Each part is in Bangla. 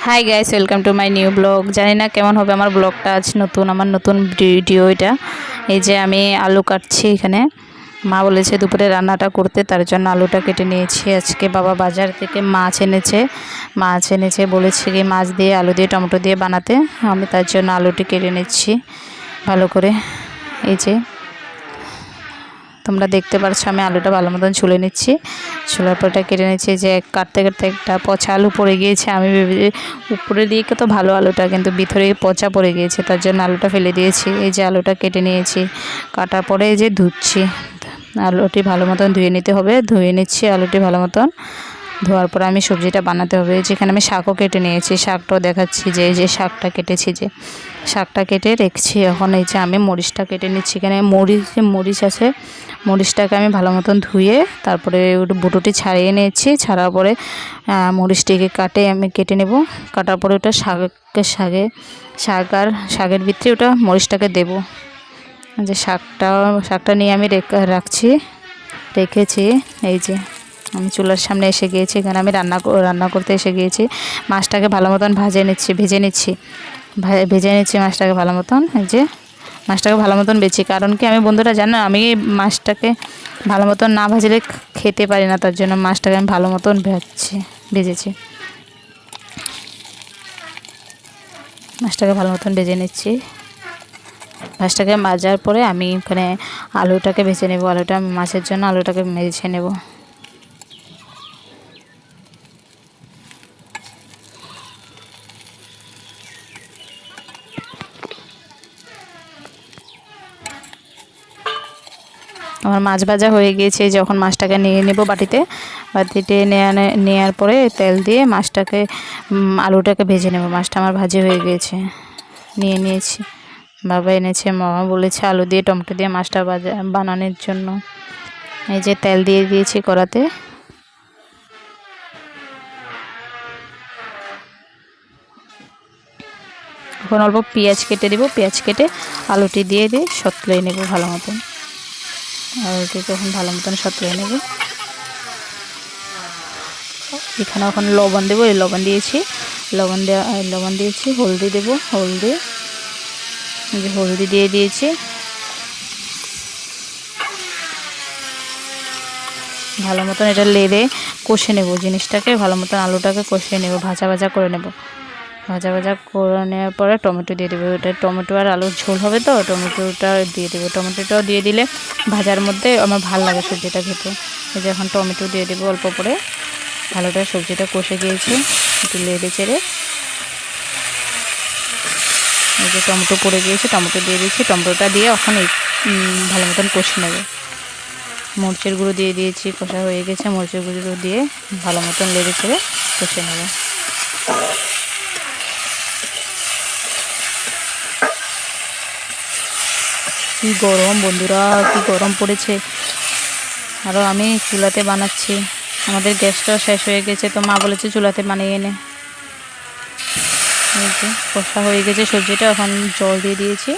Hi guys, welcome to my new blog. জানি না কেমন হবে আমার ব্লগটা। আজ আমার নতুন ভিডিও এটা। এই যে আমি আলু কাটছি এখানে। মা বলেছে দুপুরে রান্নাটা করতে, তার জন্য আলুটা কেটে নিয়েছি। আজকে বাবা বাজার থেকে মাছ এনেছে বলেছে কি মাছ দিয়ে আলু দিয়ে টমেটো দিয়ে বানাতে। আমি তার জন্য আলুটি কেটে নিচ্ছি ভালো করে। এই যে তোমরা দেখতে পাচ্ছ আমি আলুটা ভালো মতন ছুলে নিচ্ছি। ছুলার পরটা কেটে নিচ্ছি। যে কাটতে কাটতে একটা পচা আলু পড়ে গিয়েছে। আমি ভেবে উপরে দিয়ে তো ভালো আলুটা, কিন্তু ভিতরে পচা পড়ে গিয়েছে, তার জন্য আলুটা ফেলে দিয়েছি। এই যে আলুটা কেটে নিয়েছি, কাটার পরে এই যে ধুচ্ছি। আলুটি ভালো মতন ধুয়ে নিতে হবে। ধুয়ে নিচ্ছি আলুটি ভালো মতন। ধোয়ার পর আমি সবজিটা বানাতে হবে। যেখানে আমি শাকও কেটে নিয়েছি, শাকটাও দেখাচ্ছি। যে এই যে শাকটা কেটেছি, যে শাকটা কেটে রেখেছি। এখন এই যে আমি মরিচটা কেটে নিচ্ছি। এখানে মরিচ আছে, মরিচটাকে আমি ভালো মতন ধুয়ে তারপরে বুটোটি ছাড়িয়ে নিয়েছি। ছাড়ার পরে মরিচটিকে আমি কেটে নেব। কাটার পরে ওটা শাকের ভিতরে ওটা মরিচটাকে দেব। যে শাকটা নিয়ে আমি রেখেছি। এই যে আমি চুলার সামনে এসে গিয়েছি। এখানে আমি রান্না করতে এসে গিয়েছি। মাছটাকে ভালো মতন ভেজে নিচ্ছি মাছটাকে ভালো মতন। এই যে মাছটাকে ভালো মতন বেছি, কারণ কি আমি বন্ধুরা জানো আমি মাছটাকে ভালো মতন না ভাজলে খেতে পারি না, তার জন্য মাছটাকে আমি ভালো মতন ভেজেছি। মাছটাকে ভালো মতন ভেজে নিচ্ছি। মাছটাকে ভাজার পরে আমি এখানে আলুটাকে ভেজে নেব। আলুটা মাছের জন্য আলুটাকে ভেজে নেব। আমার মাছ ভাজা হয়ে গিয়েছে। যখন মাছটাকে নিয়ে নেব বাটিতে নেওয়ার পরে তেল দিয়ে মাছটাকে আলুটাকে ভেজে নেব। মাছটা আমার ভাজি হয়ে গিয়েছে, নিয়েছি। বাবা এনেছে, মামা বলেছে আলু দিয়ে টমেটো দিয়ে মাছটা বানানোর জন্য। এই যে তেল দিয়ে দিয়েছি কড়াতে। এখন অল্প পেঁয়াজ কেটে দেবো। পেঁয়াজ কেটে আলুটি দিয়ে সতলে নেব ভালো মতন। আলুটি তখন ভালো মতন সতলে নেব। এখানে এখন লবণ দেবো। এই লবণ দিয়েছি। লবণ দিয়েছি। হলদি দেব। হলদি দিয়ে দিয়েছি। ভালো মতন এটা লেড়ে কষে নেব। জিনিসটাকে ভালো মতন আলুটাকে কষিয়ে নেব, ভাজা করে নেব। ভাজা করে নেওয়ার পরে টমেটো দিয়ে দেবো। ওটা টমেটো আর আলুর ঝোল হবে, তো টমেটোটা দিয়ে দেবো। টমেটোটাও দিয়ে দিলে ভাজার মধ্যে আমার ভালো লাগে সবজিটা খেতে। এই যে এখন টমেটো দিয়ে দেবো অল্প করে। ভালোটা সবজিটা কষে গিয়েছে, একটু লেড়ে চেড়ে। এই যে টমেটো পড়ে গিয়েছে, টমেটো দিয়ে দিয়েছি। টমেটোটা দিয়ে এখন ভালো মতন কষে নেবে। মরিচের গুঁড়ো দিয়ে দিয়েছি। কষা হয়ে গেছে। মরিচের গুঁড়ো দিয়ে ভালো মতন লেড়ে চেড়ে কষে নেবে। কি গরম বন্ধুরা, কি গরম পড়েছে। আরও আমি চুলাতে বানাচ্ছি। আমাদের গ্যাসটাও শেষ হয়ে গেছে, তো মা বলেছে চুলাতে বানিয়ে এনে। এই যে কষা হয়ে গেছে সবজিটা। এখন জল দিয়ে দিয়েছি।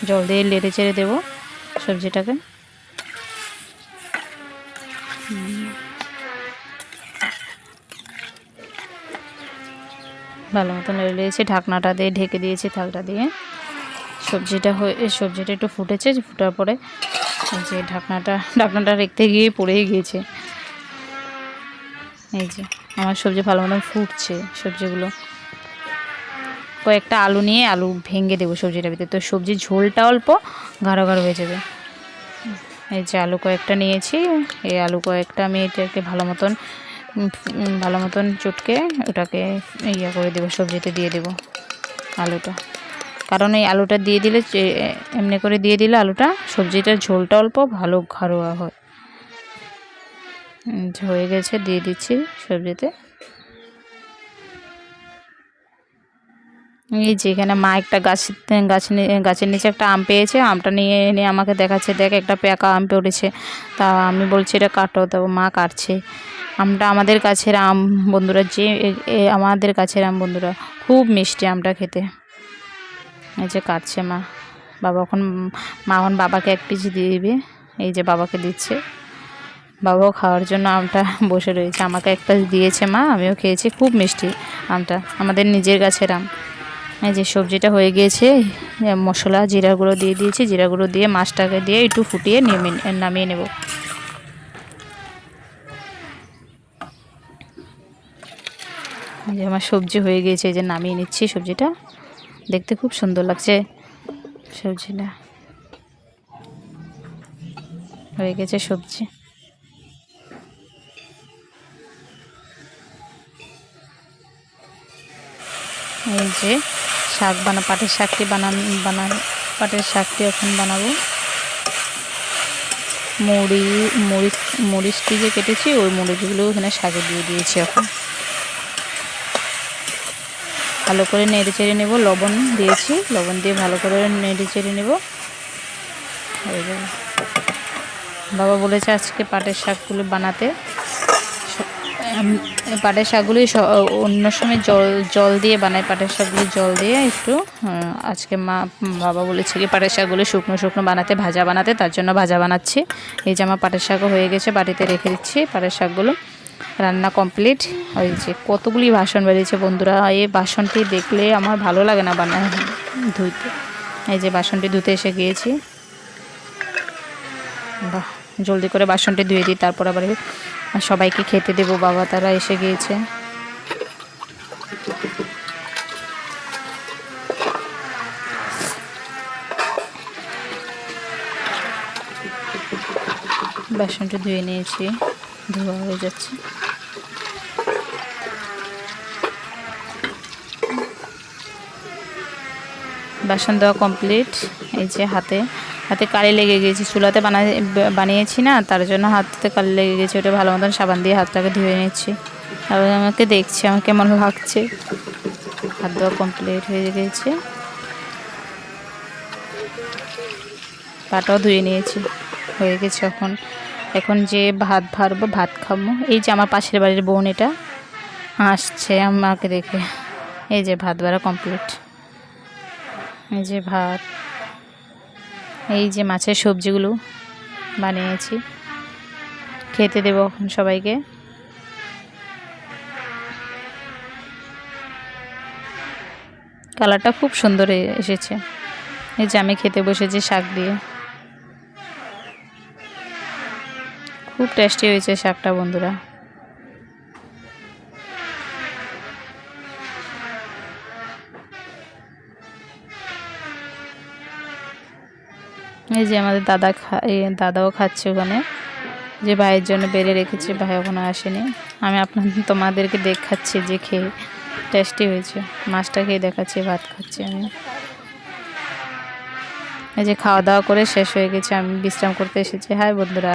জল দিয়ে লেড়ে চেড়ে দেবো সবজিটাকে। ভালো মতন লেড়ে দিয়েছি। ঢাকনাটা দিয়ে ঢেকে দিয়েছি থালটা দিয়ে। সবজিটা একটু ফুটেছে। ফুটার পরে যে ঢাকনাটা রেখতে গিয়ে পড়েই গিয়েছে। এই যে আমার সবজি ভালো মতন ফুটছে। সবজিগুলো কয়েকটা আলু নিয়ে আলু ভেঙে দেবো সবজিটার ভিতরে, তো সবজির ঝোলটা অল্প গাঢ় হয়ে যাবে। এই যে আলু কয়েকটা নিয়েছি। এই আলু কয়েকটা আমি এটাকে ভালো মতন চটকে ওটাকে করে দেবো, সবজিতে দিয়ে দেবো আলুটা। কারণ এই আলুটা দিয়ে দিলে এমনি করে দিয়ে দিলে আলুটা সবজিটার ঝোলটা অল্প ভালো ঘাড়োয়া হয়। হয়ে গেছে, দিয়ে দিচ্ছি সবজিতে। এই যে এখানে মা একটা গাছের নিচে একটা আম পেয়েছে। আমটা নিয়ে এনে আমাকে দেখাচ্ছে, দেখ একটা পেঁকা আম পড়েছে। তা আমি বলছি এটা কাটো, তো মা কাটছে। আমটা আমাদের গাছের আম বন্ধুরা, আমাদের গাছের আম বন্ধুরা, খুব মিষ্টি আমটা খেতে। এই যে কাটছে মা। মা এখন বাবাকে এক পিস দিয়ে দিবে। এই যে বাবাকে দিচ্ছে। বাবাও খাওয়ার জন্য আমটা বসে রয়েছে। আমাকে একটা দিয়েছে মা, আমিও খেয়েছি। খুব মিষ্টি আমটা, আমাদের নিজের গাছের আম। এই যে সবজিটা হয়ে গিয়েছে, মশলা জিরা গুঁড়ো দিয়ে দিয়েছি, জিরা গুঁড়ো দিয়ে মাছটাকে দিয়ে একটু ফুটিয়ে নামিয়ে নেব। যে আমার সবজি হয়ে গিয়েছে, এই যে নামিয়ে নিচ্ছি সবজিটা। দেখতে খুব সুন্দর লাগছে সবজিটা। হয়ে গেছে সবজি। এই যে শাক পাটের শাকটি পাটের শাকটি এখন বানাবো। মরিচটি যে কেটেছি, ওই মরিচগুলো এখানে শাকে দিয়ে দিয়েছি। এখন ভালো করে নেড়ে চেড়ে নেব। লবণ দিয়েছি, লবণ দিয়ে ভালো করে নেড়ে চেড়ে নেব। হয়ে যাবে। বাবা বলেছে আজকে পাটের শাকগুলো বানাতে। পাটের শাকগুলি অন্য সময় জল দিয়ে বানাই, পাটের শাকগুলি জল দিয়ে একটু। আজকে বাবা বলেছে কি পাটের শাকগুলি শুকনো শুকনো বানাতে, ভাজা বানাতে, তার জন্য ভাজা বানাচ্ছি। এই যে আমার পাটের শাকও হয়ে গেছে, বাটিতে রেখে দিচ্ছি পাটের শাকগুলো। রান্না কমপ্লিট। ওই যে কতগুলি বাসন বেরিয়েছে বন্ধুরা, এই বাসনটি দেখলে আমার ভালো লাগে না ধুইতে। এই যে বাসনটি ধুতে এসে গিয়েছি। বাহ, জলদি করে বাসনটি ধুয়ে দিই, তারপর আবার সবাইকে খেতে দেবো। বাবা তারা এসে গিয়েছে। বাসনটি ধুয়ে নিয়েছি, ধোয়া হয়ে যাচ্ছে। বাসন দেওয়া কমপ্লিট। এই যে হাতে কালি লেগে গিয়েছে, চুলাতে বানিয়েছি না, তার জন্য হাতে কালি লেগে গেছে। ওটা ভালো মতন সাবান দিয়ে হাতটাকে ধুয়ে নিচ্ছি। আর আমাকে দেখছি আমার কেমন লাগছে। হাত দেওয়া কমপ্লিট হয়ে গিয়েছে। পাটাও ধুয়ে নিয়েছি, হয়ে গেছে। এখন যে ভাত ভারবো, ভাত খাবো। এই যে আমার পাশের বাড়ির বোন এটা আসছে আমাকে দেখে। এই যে ভাত বাড়া কমপ্লিট। এই যে ভাত, এই যে মাছের সবজিগুলো বানিয়েছি, খেতে দেবো এখন সবাইকে। কালারটা খুব সুন্দর এসেছে। এই যে আমি খেতে বসেছি শাক দিয়ে। খুব টেস্টি হয়েছে শাকটা বন্ধুরা। এই যে আমাদের দাদাও খাচ্ছে ওখানে, যে ভাইয়ের জন্য বেড়ে রেখেছি, ভাই এখনো আসেনি। আমি তোমাদেরকে দেখাচ্ছি যে খেয়ে টেস্টি হয়েছে। মাছটা খেয়ে দেখাচ্ছি, ভাত খাচ্ছি আমি। এই যে খাওয়া দাওয়া করে শেষ হয়ে গেছে, আমি বিশ্রাম করতে এসেছি। হাই বন্ধুরা।